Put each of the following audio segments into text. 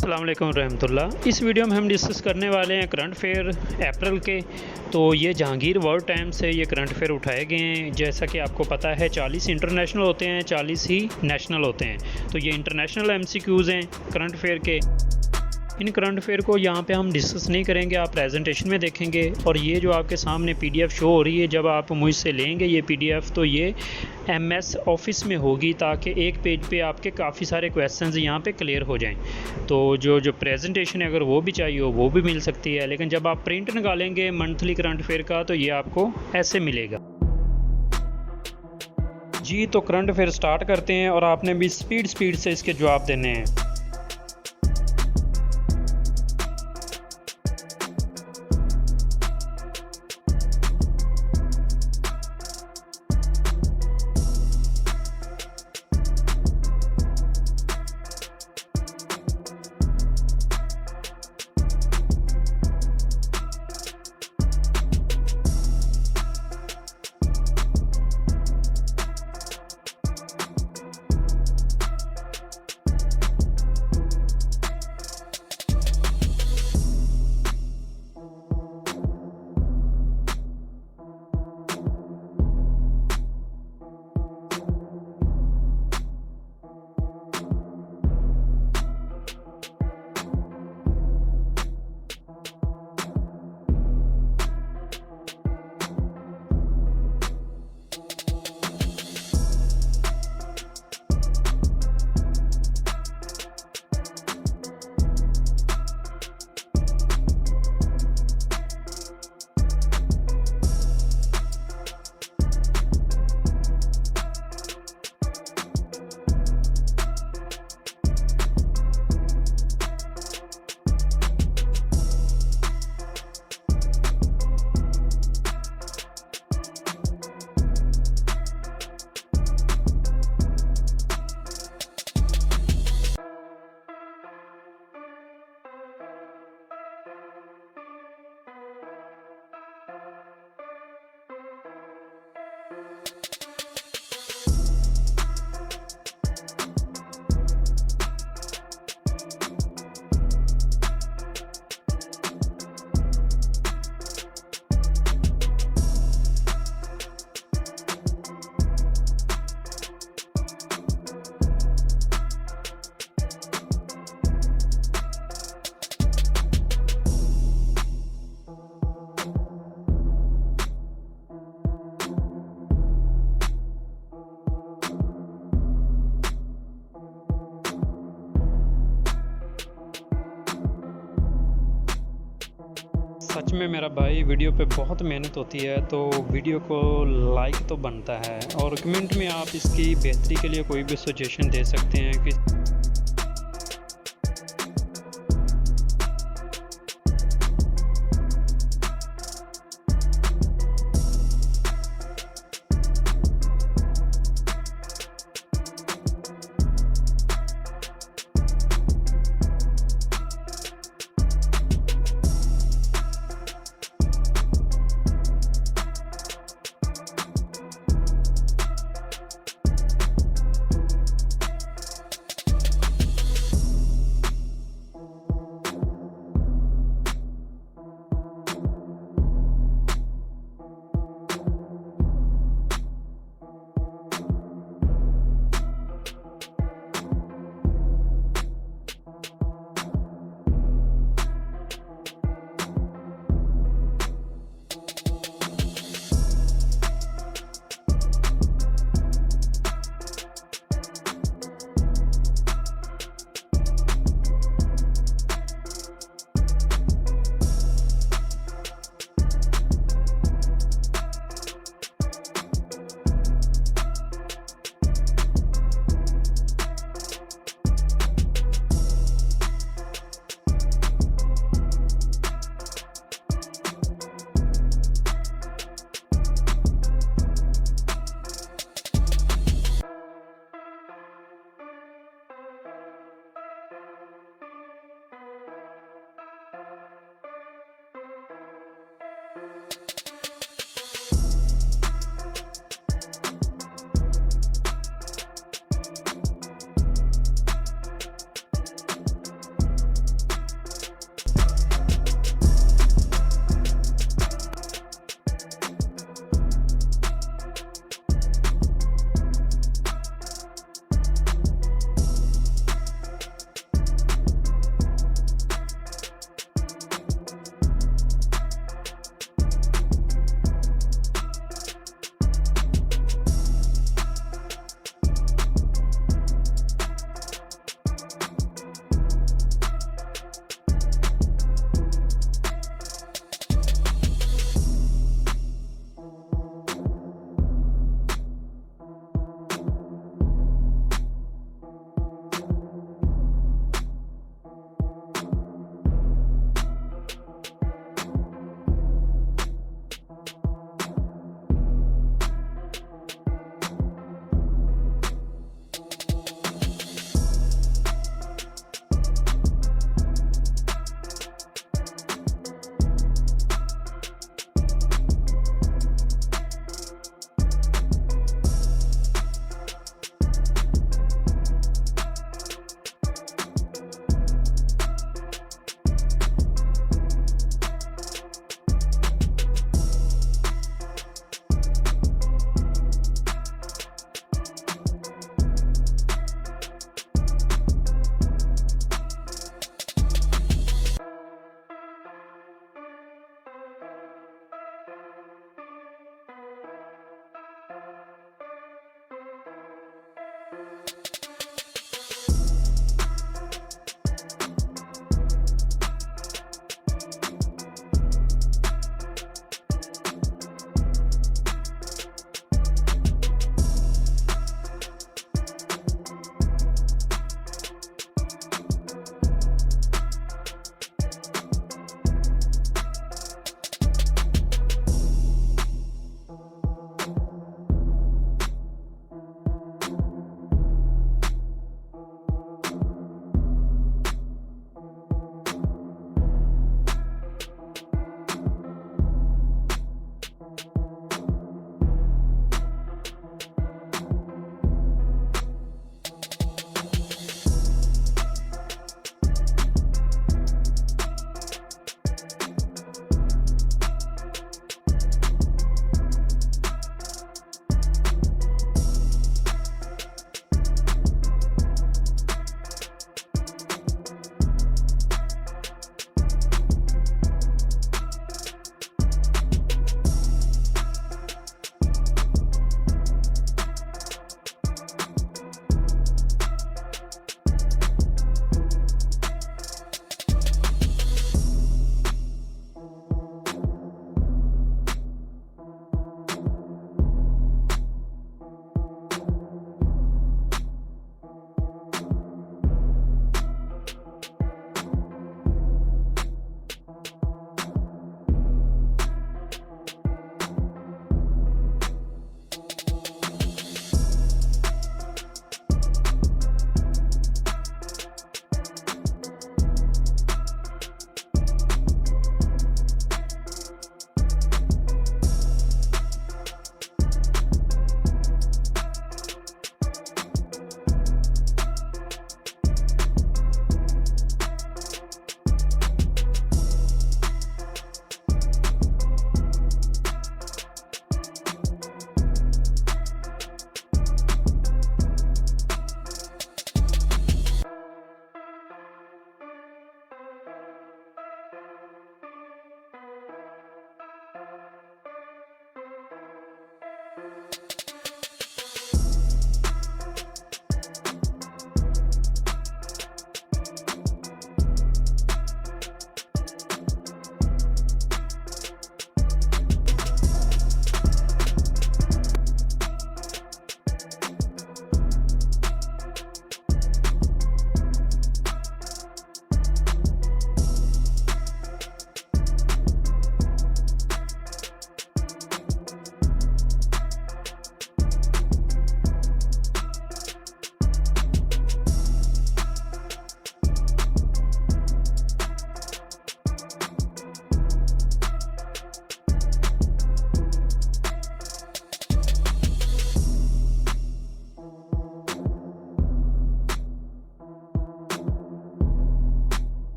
अस्सलाम वालेकुम रहमतुल्लाह। इस वीडियो में हम डिस्कस करने वाले हैं करंट अफेयर अप्रैल के। तो ये जहांगीर वर्ल्ड टाइम से ये करंट अफेयर उठाए गए हैं। जैसा कि आपको पता है 40 इंटरनेशनल होते हैं, 40 ही नेशनल होते हैं। तो ये इंटरनेशनल एमसीक्यूज़ हैं करंट अफेयर के। इन करंट अफेयर को यहाँ पे हम डिस्कस नहीं करेंगे, आप प्रेजेंटेशन में देखेंगे। और ये जो आपके सामने पीडीएफ शो हो रही है, जब आप मुझसे लेंगे ये पीडीएफ तो ये एमएस ऑफिस में होगी, ताकि एक पेज पे आपके काफ़ी सारे क्वेश्चंस यहाँ पे क्लियर हो जाएं। तो जो प्रेजेंटेशन है अगर वो भी चाहिए हो वो भी मिल सकती है, लेकिन जब आप प्रिंट निकालेंगे मंथली करंट अफेयर का तो ये आपको ऐसे मिलेगा जी। तो करंट अफेयर स्टार्ट करते हैं और आपने भी स्पीड से इसके जवाब देने हैं। सच में मेरा भाई वीडियो पे बहुत मेहनत होती है, तो वीडियो को लाइक तो बनता है और कमेंट में आप इसकी बेहतरी के लिए कोई भी सजेशन दे सकते हैं कि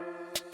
Bye.